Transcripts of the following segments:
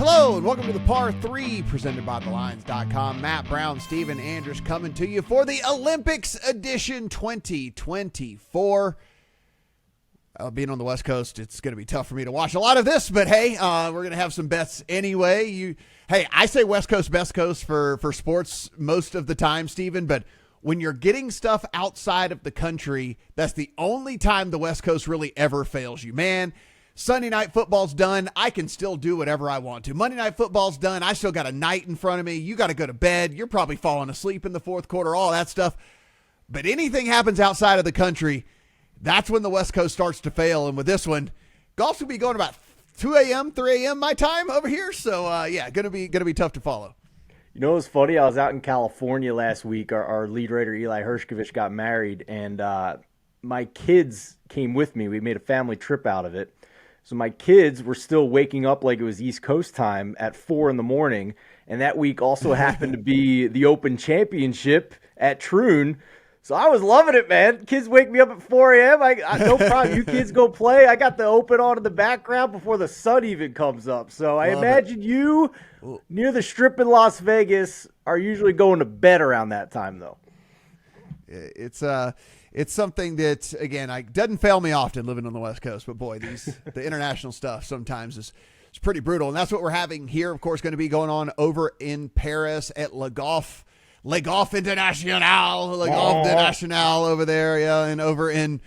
Hello and welcome to the Par 3 presented by TheLines.com. Matt Brown, Steven Andress coming to you for the Olympics edition 2024. Being on the West Coast, it's going to be tough for me to watch a lot of this, but hey, we're going to have some bets anyway. I say West Coast, best coast for sports most of the time, Steven, but when you're getting stuff outside of the country, that's the only time the West Coast really ever fails you, man. Sunday night football's done. I can still do whatever I want to. Monday night football's done. I still got a night in front of me. You got to go to bed. You're probably falling asleep in the fourth quarter, all that stuff. But anything happens outside of the country, that's when the West Coast starts to fail. And with this one, golf's going to be going about 2 a.m., 3 a.m. my time over here. So, going to be tough to follow. You know, it was funny. I was out in California last week. Our lead writer, Eli Hershkovich, got married, and my kids came with me. We made a family trip out of it. So my kids were still waking up like it was East Coast time at 4 in the morning. And that week also happened to be the Open Championship at Troon. So I was loving it, man. Kids wake me up at 4 a.m. I no problem. You kids go play. I got the Open on in the background before the sun even comes up. So I imagine you near the Strip in Las Vegas are usually going to bed around that time, though. It's something that, again, doesn't fail me often living on the West Coast, but boy, the international stuff sometimes is pretty brutal. And that's what we're having here, of course, going to be going on over in Paris at Le Golf International over there, yeah, and over in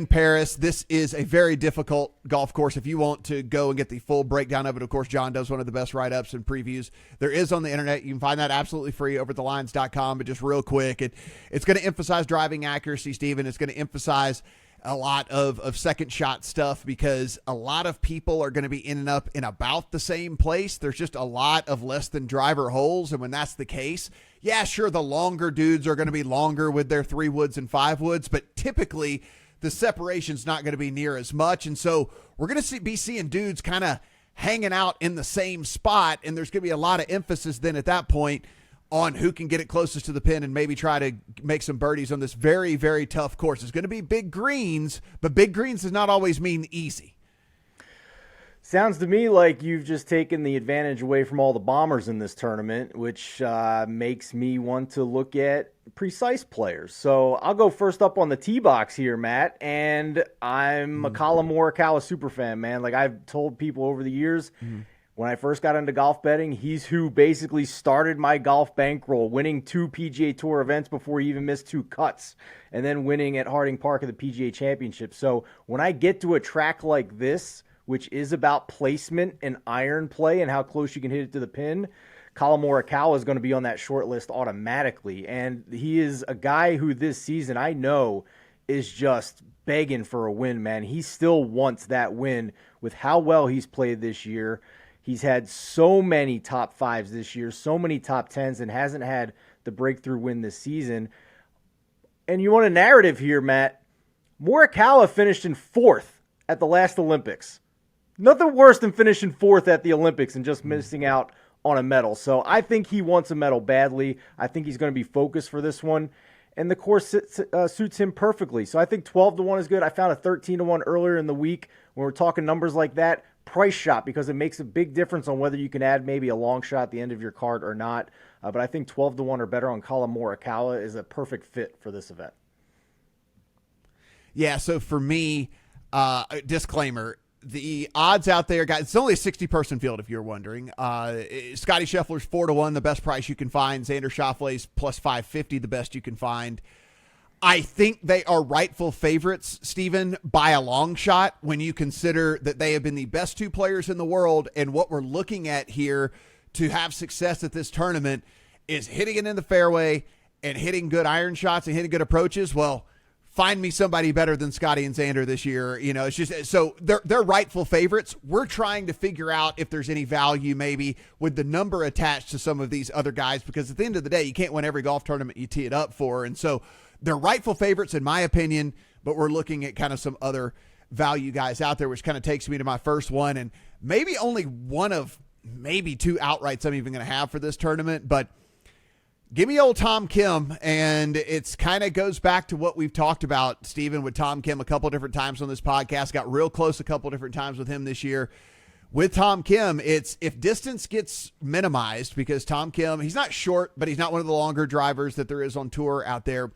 Paris. This is a very difficult golf course. If you want to go and get the full breakdown of it, of course, John does one of the best write-ups and previews there is on the internet. You can find that absolutely free over at thelines.com, but just real quick, it's going to emphasize driving accuracy, Steven. It's going to emphasize a lot of second shot stuff because a lot of people are going to be in and up in about the same place. There's just a lot of less than driver holes. And when that's the case, yeah, sure, the longer dudes are going to be longer with their 3 woods and 5 woods, but typically the separation's not going to be near as much. And so we're going to be seeing dudes kind of hanging out in the same spot. And there's going to be a lot of emphasis then at that point on who can get it closest to the pin and maybe try to make some birdies on this very, very tough course. It's going to be big greens, but big greens does not always mean easy. Sounds to me like you've just taken the advantage away from all the bombers in this tournament, which makes me want to look at precise players. So I'll go first up on the tee box here, Matt, and I'm a Collin Morikawa superfan, man. Like I've told people over the years, when I first got into golf betting, he's who basically started my golf bankroll, winning 2 PGA Tour events before he even missed 2 cuts, and then winning at Harding Park at the PGA Championship. So when I get to a track like this, which is about placement and iron play and how close you can hit it to the pin, Collin Morikawa is going to be on that short list automatically. And he is a guy who this season I know is just begging for a win, man. He still wants that win with how well he's played this year. He's had so many top 5s this year, so many top 10s, and hasn't had the breakthrough win this season. And you want a narrative here, Matt. Morikawa finished in 4th at the last Olympics. Nothing worse than finishing 4th at the Olympics and just missing out on a medal. So I think he wants a medal badly. I think he's going to be focused for this one. And the course suits him perfectly. So I think 12-1 is good. I found a 13-1 earlier in the week. When we're talking numbers like that, price shot, because it makes a big difference on whether you can add maybe a long shot at the end of your card or not. But I think 12-1 or better on Collin Morikawa is a perfect fit for this event. Yeah, so for me, disclaimer, the odds out there, guys, it's only a 60-person field if you're wondering. Scotty Scheffler's 4-1, the best price you can find. Xander Schauffele's plus 550, the best you can find. I think they are rightful favorites, Steven, by a long shot when you consider that they have been the best 2 players in the world. And what we're looking at here to have success at this tournament is hitting it in the fairway and hitting good iron shots and hitting good approaches. Well, find me somebody better than Scotty and Xander this year. You know, it's just, so they're rightful favorites. We're trying to figure out if there's any value maybe with the number attached to some of these other guys, because at the end of the day, you can't win every golf tournament you tee it up for. And so they're rightful favorites in my opinion, but we're looking at kind of some other value guys out there, which kind of takes me to my first one, and maybe only one of maybe 2 outrights I'm even going to have for this tournament, but give me old Tom Kim. And it's kind of goes back to what we've talked about, Steven, with Tom Kim a couple different times on this podcast. Got real close a couple different times with him this year. with Tom Kim, it's if distance gets minimized, because Tom Kim, he's not short, but he's not one of the longer drivers that there is on tour out there.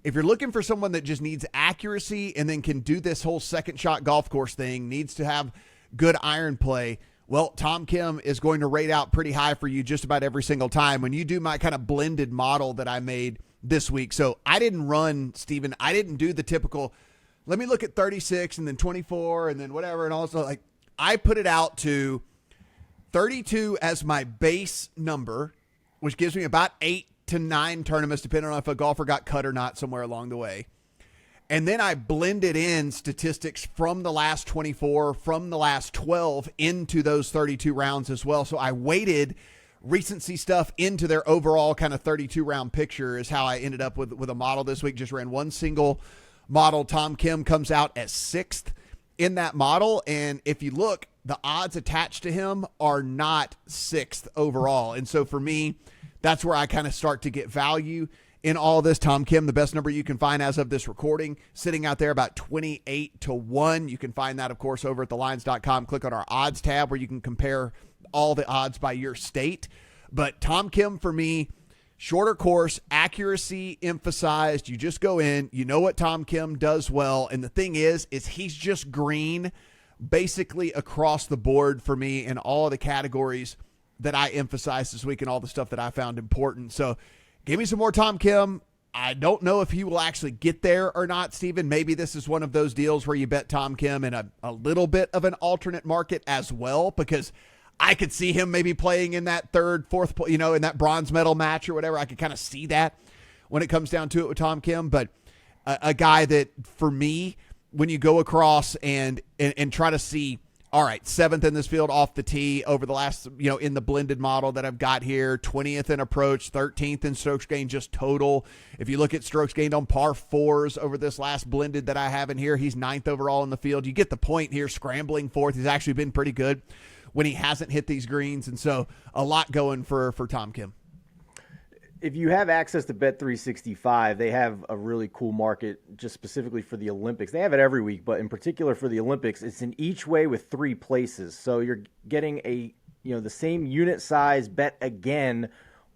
If you're looking for someone that just needs accuracy and then can do this whole second shot golf course thing, needs to have good iron play, well, Tom Kim is going to rate out pretty high for you just about every single time when you do my kind of blended model that I made this week. So I didn't run, Steven, I didn't do the typical, let me look at 36 and then 24 and then whatever. And also, like, I put it out to 32 as my base number, which gives me about 8 to 9 tournaments, depending on if a golfer got cut or not somewhere along the way. And then I blended in statistics from the last 24, from the last 12 into those 32 rounds as well. So I weighted recency stuff into their overall kind of 32 round picture is how I ended up with a model this week. Just ran one single model. Tom Kim comes out as 6th in that model. And if you look, the odds attached to him are not 6th overall. And so for me, that's where I kind of start to get value in all this. Tom Kim, the best number you can find as of this recording, sitting out there about 28 to 1. You can find that, of course, over at thelines.com. Click on our odds tab where you can compare all the odds by your state. But Tom Kim, for me, shorter course, accuracy emphasized. You just go in, you know what Tom Kim does well. And the thing is he's just green basically across the board for me in all of the categories that I emphasized this week and all the stuff that I found important. So give me some more Tom Kim. I don't know if he will actually get there or not, Steven. Maybe this is one of those deals where you bet Tom Kim in a little bit of an alternate market as well, because I could see him maybe playing in that third, fourth, in that bronze medal match or whatever. I could kind of see that when it comes down to it with Tom Kim. But a guy that, for me, when you go across and try to see, all right, 7th in this field off the tee over the last, in the blended model that I've got here, 20th in approach, 13th in strokes gained just total. If you look at strokes gained on par 4s over this last blended that I have in here, he's 9th overall in the field. You get the point here, scrambling 4th. He's actually been pretty good when he hasn't hit these greens. And so a lot going for Tom Kim. If you have access to Bet365, they have a really cool market just specifically for the Olympics. They have it every week, but in particular for the Olympics, it's in each way with 3 places. So you're getting the same unit size bet again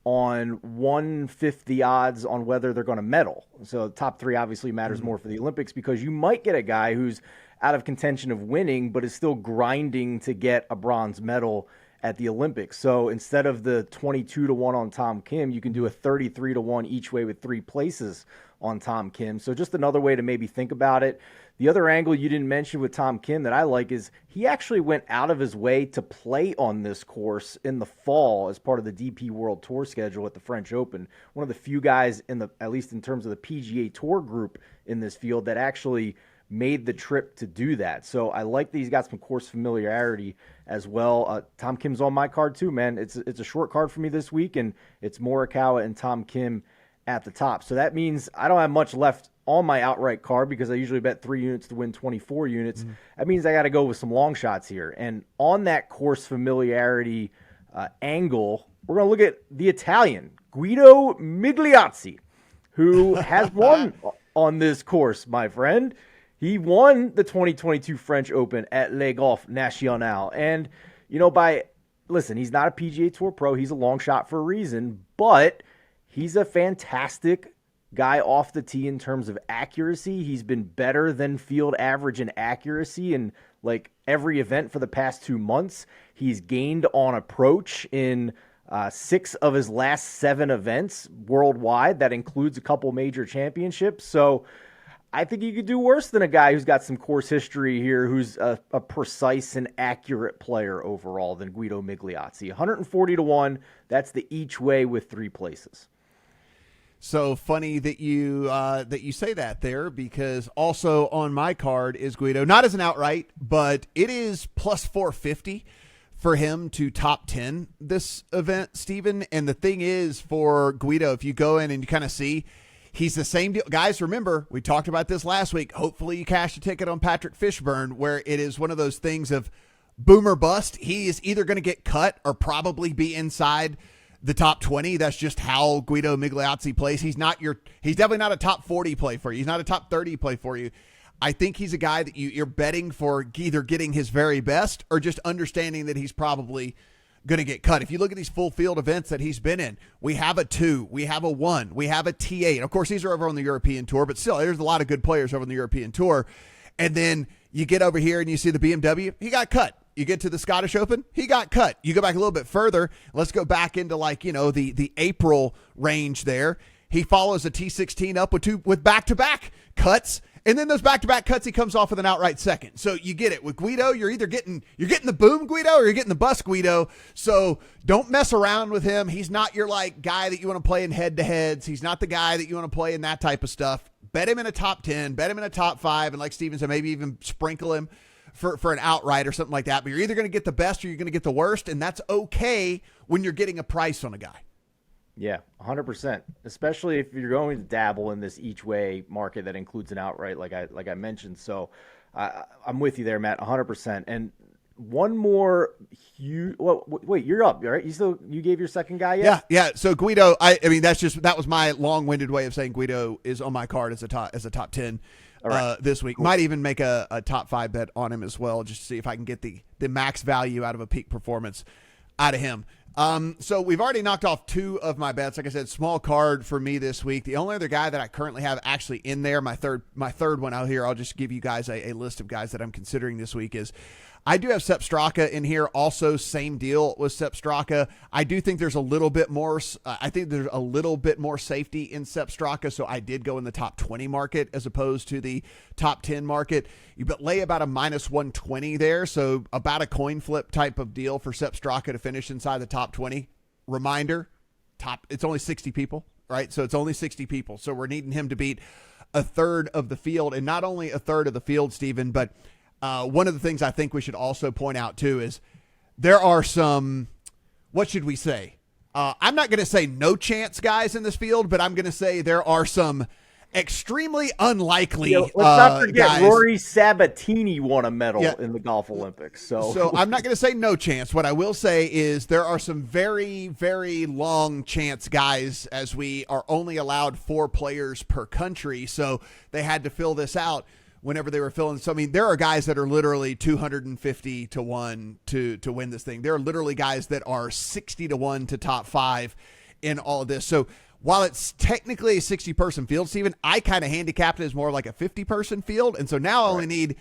on 1/5 the odds on whether they're going to medal. So the top 3 obviously matters more for the Olympics, because you might get a guy who's out of contention of winning, but is still grinding to get a bronze medal at the Olympics. So instead of the 22 to 1 on Tom Kim, you can do a 33 to 1 each way with 3 places on Tom Kim. So just another way to maybe think about it. The other angle you didn't mention with Tom Kim that I like is he actually went out of his way to play on this course in the fall as part of the DP World Tour schedule at the French Open. One of the few guys at least in terms of the PGA Tour group in this field that actually made the trip to do that. So I like that he's got some course familiarity as well. Tom Kim's on my card too, man. It's a short card for me this week, and it's Morikawa and Tom Kim at the top. So that means I don't have much left on my outright card, because I usually bet 3 units to win 24 units. That means I got to go with some long shots here. And on that course familiarity angle, we're going to look at the Italian, Guido Migliozzi, who has won on this course, my friend. He won the 2022 French Open at Le Golf National. And, listen, he's not a PGA Tour pro. He's a long shot for a reason, but he's a fantastic guy off the tee in terms of accuracy. He's been better than field average in accuracy in like every event for the past 2 months. He's gained on approach in 6 of his last 7 events worldwide. That includes a couple major championships. So I think you could do worse than a guy who's got some course history here, who's a precise and accurate player overall than Guido Migliozzi. 140 to 1. That's the each way with 3 places. So funny that you say that there, because also on my card is Guido, not as an outright, but it is plus 450 for him to top 10 this event, Steven. And the thing is, for Guido, if you go in and you kind of see, he's the same deal. Guys, remember, we talked about this last week. Hopefully you cashed a ticket on Patrick Fishburne, where it is one of those things of boom or bust. He is either going to get cut or probably be inside the top 20. That's just how Guido Migliozzi plays. He's definitely not a top 40 play for you. He's not a top 30 play for you. I think he's a guy that you're betting for either getting his very best or just understanding that he's probably going to get cut. If you look at these full field events that he's been in, we have a 2, we have a 1, we have a T8. Of course, these are over on the European Tour, but still, there's a lot of good players over on the European Tour. And then you get over here and you see the BMW, he got cut. You get to the Scottish Open, he got cut. You go back a little bit further. Let's go back into the April range there. He follows a T16 up with back-to-back cuts. And then those back-to-back cuts, he comes off with an outright second. So you get it. With Guido, you're either getting the boom Guido or you're getting the bust Guido. So don't mess around with him. He's not your guy that you want to play in head-to-heads. He's not the guy that you want to play in that type of stuff. Bet him in a top 10, bet him in a top 5, and like Steven said, maybe even sprinkle him for an outright or something like that. But you're either going to get the best or you're going to get the worst, and that's okay when you're getting a price on a guy. Yeah, 100%. Especially if you're going to dabble in this each way market that includes an outright, like I mentioned. So I'm with you there, Matt, 100%. And one more huge. Well, wait, you're up, right? You gave your second guy yet? Yeah. So Guido, I mean that was my long-winded way of saying Guido is on my card as a top 10 this week. Cool. Might even make a top 5 bet on him as well, just to see if I can get the max value out of a peak performance out of him. So we've already knocked off 2 of my bets. Like I said, small card for me this week. The only other guy that I currently have actually in there, my third one out here, I'll just give you guys a list of guys that I'm considering this week is I do have Sepp Straka in here. Also, same deal with Sepp Straka. I do think there's a little bit more. I think there's a little bit more safety in Sepp Straka. So I did go in the top 20 market as opposed to the top 10 market. You lay about a minus 120 there. So about a coin flip type of deal for Sepp Straka to finish inside the top 20. Reminder, it's only 60 people, right? So it's only 60 people. So we're needing him to beat a third of the field, and not only a third of the field, Stephen, but one of the things I think we should also point out too is there are some, what should we say? I'm not going to say no chance guys in this field, but I'm going to say there are some extremely unlikely let's not forget guys. Rory Sabatini won a medal in the Golf Olympics. So I'm not going to say no chance. What I will say is there are some very, very long chance guys, as we are only allowed 4 players per country. So they had to fill this out whenever they were filling. So, I mean, there are guys that are literally 250 to 1 to win this thing. There are literally guys that are 60 to 1 to top 5 in all of this. So while it's technically a 60-person field, Steven, I kind of handicapped it as more like a 50-person field. And so now I only need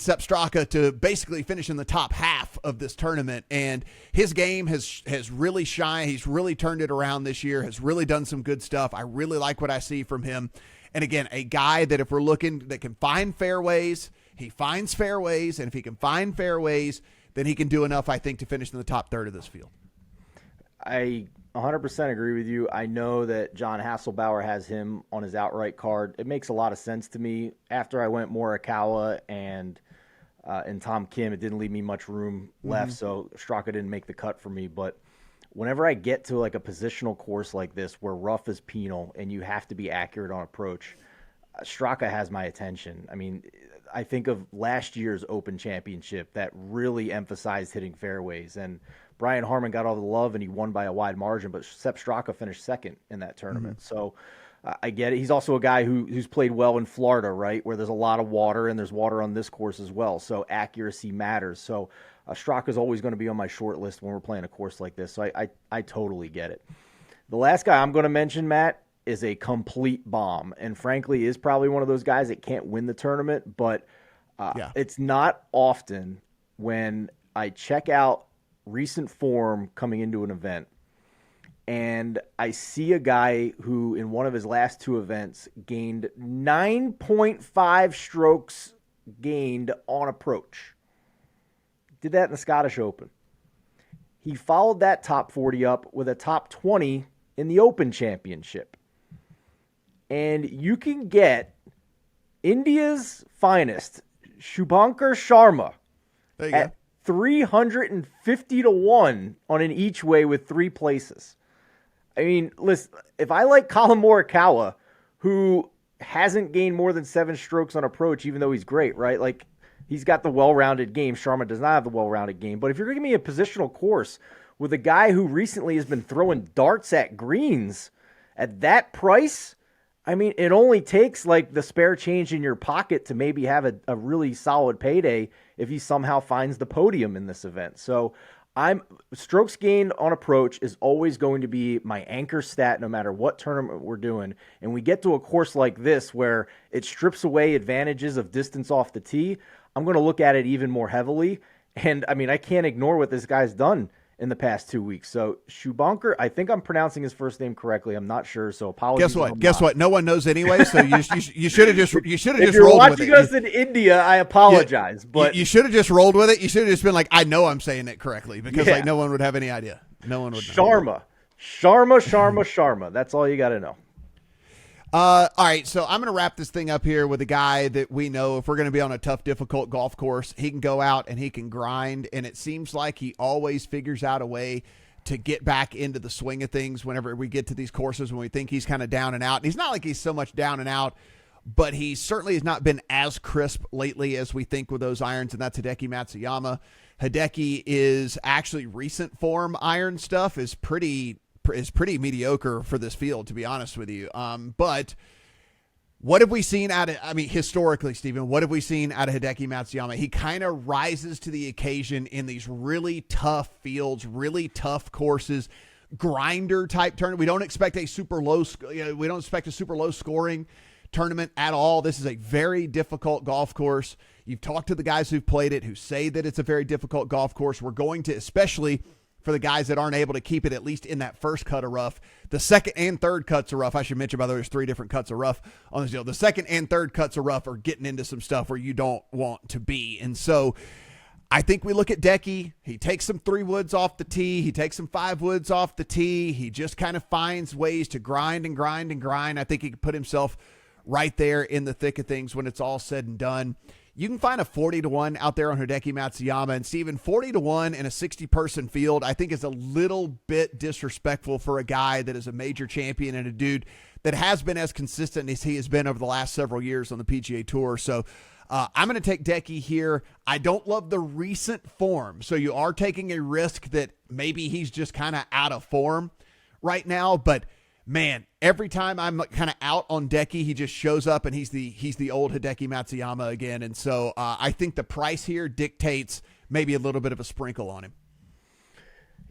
Sepp Straka to basically finish in the top half of this tournament. And his game has really shined. He's really turned it around this year, has really done some good stuff. I really like what I see from him. And again, a guy that if we're looking that can find fairways, he finds fairways. And if he can find fairways, then he can do enough, I think, to finish in the top third of this field. I 100% agree with you. I know that John Hasselbauer has him on his outright card. It makes a lot of sense to me. After I went Morikawa and Tom Kim, it didn't leave me much room left, so Straka didn't make the cut for me. But whenever I get to like a positional course like this where rough is penal and you have to be accurate on approach, Straka has my attention. I mean, I think of last year's Open Championship that really emphasized hitting fairways, and Brian Harman got all the love and he won by a wide margin, but Sepp Straka finished second in that tournament. So I get it. He's also a guy who's played well in Florida, right, where there's a lot of water, and there's water on this course as well. So accuracy matters. So Straka is always going to be on my short list when we're playing a course like this. So I totally get it. The last guy I'm going to mention, Matt, is a complete bomb, and frankly is probably one of those guys that can't win the tournament, but it's not often when I check out recent form coming into an event and I see a guy who in one of his last 2 events gained 9.5 strokes gained on approach. Did that in the Scottish Open. He followed that top 40 up with a top 20 in the Open Championship. And you can get India's finest, Shubhankar Sharma, at 350 to 1 on an each way with 3 places. I mean, listen, if I like Colin Morikawa, who hasn't gained more than 7 strokes on approach, even though he's great, right? Like, he's got the well-rounded game. Sharma does not have the well-rounded game. But if you're going to give me a positional course with a guy who recently has been throwing darts at greens at that price, I mean, it only takes like the spare change in your pocket to maybe have a really solid payday if he somehow finds the podium in this event. So I'm strokes gained on approach is always going to be my anchor stat no matter what tournament we're doing. And we get to a course like this where it strips away advantages of distance off the tee. I'm going to look at it even more heavily. And I mean, I can't ignore what this guy's done in the past 2 weeks. So Schubanker, I think I'm pronouncing his first name correctly. I'm not sure. So apologies. Guess what? No one knows anyway. So you should have just rolled with it. If you're watching us in India, I apologize. But you should have just rolled with it. You should have just been like, I know I'm saying it correctly, because like no one would have any idea. No one would know. Sharma. That's all you got to know. All right, so I'm going to wrap this thing up here with a guy that we know if we're going to be on a tough, difficult golf course, he can go out and he can grind, and it seems like he always figures out a way to get back into the swing of things whenever we get to these courses when we think he's kind of down and out. And he's not like he's so much down and out, but he certainly has not been as crisp lately as we think with those irons, and that's Hideki Matsuyama. Hideki is actually recent form iron stuff is pretty mediocre for this field, to be honest with you. But what have we seen historically, Stephen, what have we seen out of Hideki Matsuyama? He kind of rises to the occasion in these really tough fields, really tough courses, grinder type tournament. We don't expect a super low scoring tournament at all. This is a very difficult golf course. You've talked to the guys who've played it who say that it's a very difficult golf course. We're going to, especially for the guys that aren't able to keep it at least in that first cut of rough. The second and third cuts of rough, I should mention, by the way, there's 3 different cuts of rough on this deal. The second and third cuts of rough are getting into some stuff where you don't want to be. And so I think we look at Decky. He takes some 3 woods off the tee. He takes some 5 woods off the tee. He just kind of finds ways to grind and grind and grind. I think he could put himself right there in the thick of things when it's all said and done. You can find a 40-1 out there on Hideki Matsuyama. And Steven, 40-1 in a 60-person field, I think is a little bit disrespectful for a guy that is a major champion and a dude that has been as consistent as he has been over the last several years on the PGA Tour. So I'm going to take Decky here. I don't love the recent form. So you are taking a risk that maybe he's just kind of out of form right now. But man, every time I'm kind of out on Decky, he just shows up and he's the old Hideki Matsuyama again. And so I think the price here dictates maybe a little bit of a sprinkle on him.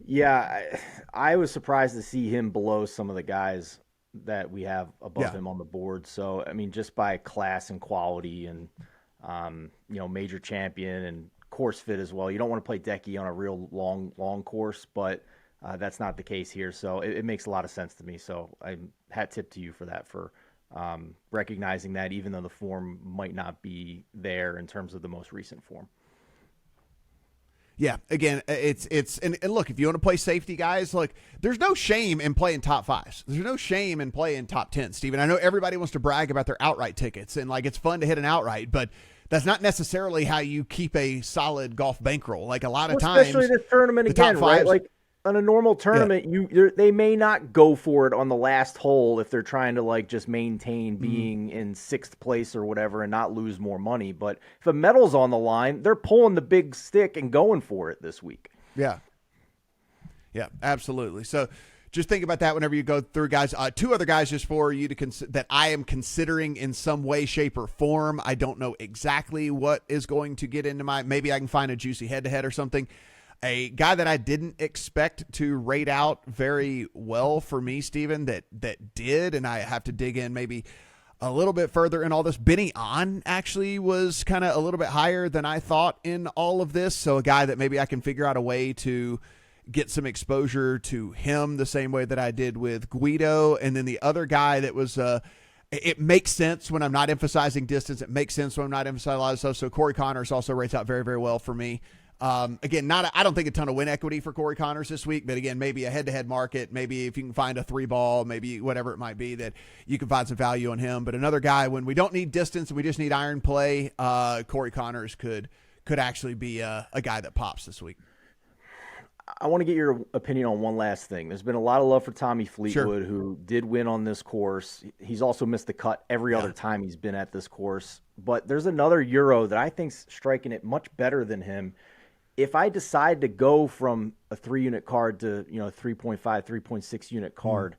Yeah, I was surprised to see him below some of the guys that we have above him on the board. So, I mean, just by class and quality and, major champion and course fit as well. You don't want to play Decky on a real long course, but that's not the case here. So it makes a lot of sense to me. So I hat tip to you for that, for recognizing that, even though the form might not be there in terms of the most recent form. Yeah, again, and look, if you want to play safety, guys, look, there's no shame in playing top 5s. There's no shame in playing top 10, Steven. I know everybody wants to brag about their outright tickets, and like it's fun to hit an outright, but that's not necessarily how you keep a solid golf bankroll. Like a lot of times, especially this tournament again, right? Like on a normal tournament, they may not go for it on the last hole if they're trying to like just maintain being in 6th place or whatever and not lose more money. But if a medal's on the line, they're pulling the big stick and going for it this week. Yeah, absolutely. So just think about that whenever you go through, guys. 2 other guys just for you to that I am considering in some way, shape, or form. I don't know exactly what is going to get into maybe I can find a juicy head-to-head or something. A guy that I didn't expect to rate out very well for me, Steven, that did, and I have to dig in maybe a little bit further in all this. Benny On actually was kind of a little bit higher than I thought in all of this. So a guy that maybe I can figure out a way to get some exposure to him the same way that I did with Guido. And then the other guy that was it makes sense when I'm not emphasizing distance. It makes sense when I'm not emphasizing a lot of stuff. So Corey Connors also rates out very, very well for me. Again, I don't think a ton of win equity for Corey Connors this week, but again, maybe a head-to-head market, maybe if you can find a 3-ball, maybe whatever it might be, that you can find some value on him. But another guy, when we don't need distance and we just need iron play, Corey Connors could actually be a guy that pops this week. I want to get your opinion on one last thing. There's been a lot of love for Tommy Fleetwood, who did win on this course. He's also missed the cut every other time he's been at this course. But there's another Euro that I think's striking it much better than him. If I decide to go from a 3-unit card to 3.5, 3.6 unit card,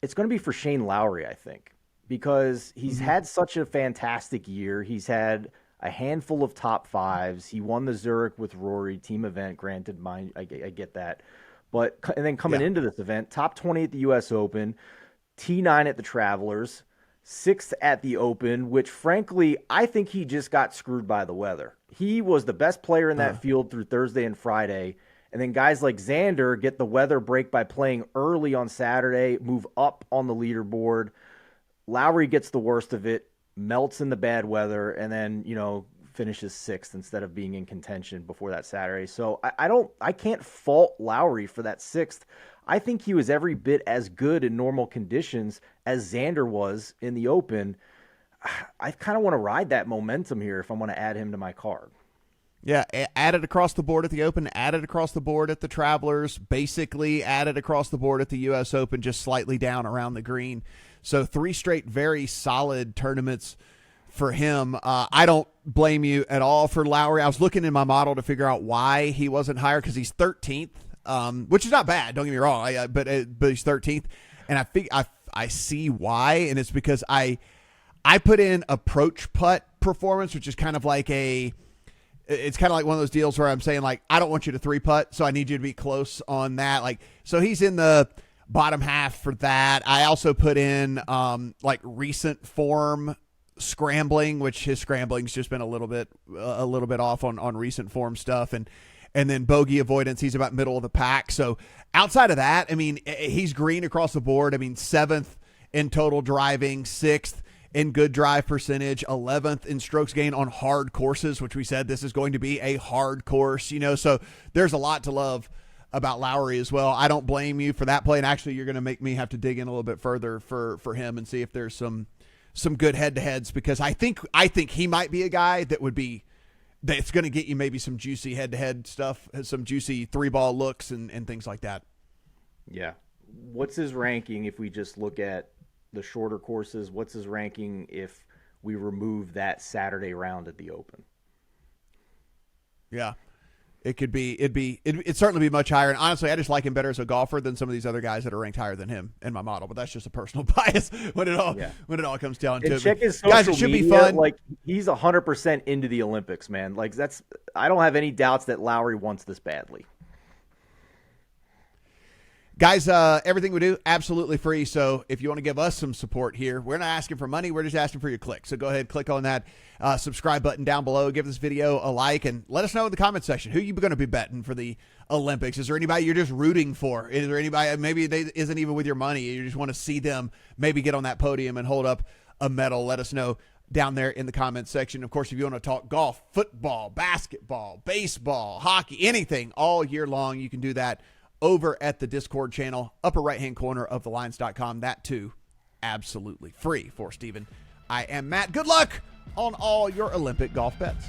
it's going to be for Shane Lowry, I think. because he's had such a fantastic year. He's had a handful of top fives. He won the Zurich with Rory, team event, granted, I get that. But and then coming into this event, top 20 at the U.S. Open, T9 at the Travelers, 6th at the Open, which frankly, I think he just got screwed by the weather. He was the best player in that field through Thursday and Friday. And then guys like Xander get the weather break by playing early on Saturday, move up on the leaderboard. Lowry gets the worst of it, melts in the bad weather, and then, finishes 6th instead of being in contention before that Saturday. So I can't fault Lowry for that 6th. I think he was every bit as good in normal conditions as Xander was in the Open. I kind of want to ride that momentum here if I'm going to add him to my card. Yeah, added across the board at the Open, added across the board at the Travelers, basically added across the board at the U.S. Open, just slightly down around the green. So 3 straight very solid tournaments for him. I don't blame you at all for Lowry. I was looking in my model to figure out why he wasn't higher, because he's 13th, which is not bad, don't get me wrong, but he's 13th. And I see why, and it's because I put in approach putt performance, which is kind of like it's kind of like one of those deals where I'm saying, like, I don't want you to 3-putt, so I need you to be close on that. Like, so he's in the bottom half for that. I also put in like recent form scrambling, which his scrambling's just been a little bit off on recent form stuff, and then bogey avoidance, he's about middle of the pack. So outside of that, I mean, he's green across the board. I mean, 7th in total driving, 6th in good drive percentage, 11th in strokes gained on hard courses, which we said this is going to be a hard course, so there's a lot to love about Lowry as well. I don't blame you for that play, and actually you're going to make me have to dig in a little bit further for him and see if there's some good head-to-heads, because I think he might be a guy that's going to get you maybe some juicy head-to-head stuff, some juicy 3-ball looks and things like that. Yeah. What's his ranking if we just look at the shorter courses? What's his ranking if we remove that Saturday round at the Open? Yeah. It'd certainly be much higher. And honestly, I just like him better as a golfer than some of these other guys that are ranked higher than him in my model. But that's just a personal bias when it all comes down to it. Check his social guys, it should media, be fun. Like, he's 100% into the Olympics, man. Like, I don't have any doubts that Lowry wants this badly. Guys, everything we do, absolutely free. So if you want to give us some support here, we're not asking for money. We're just asking for your click. So go ahead, click on that subscribe button down below. Give this video a like, and let us know in the comment section who you going to be betting for the Olympics. Is there anybody you're just rooting for? Is there anybody, maybe they isn't even with your money, you just want to see them maybe get on that podium and hold up a medal? Let us know down there in the comments section. Of course, if you want to talk golf, football, basketball, baseball, hockey, anything all year long, you can do that over at the Discord channel, upper right-hand corner of thelines.com. That, too, absolutely free. For Steven, I am Matt. Good luck on all your Olympic golf bets.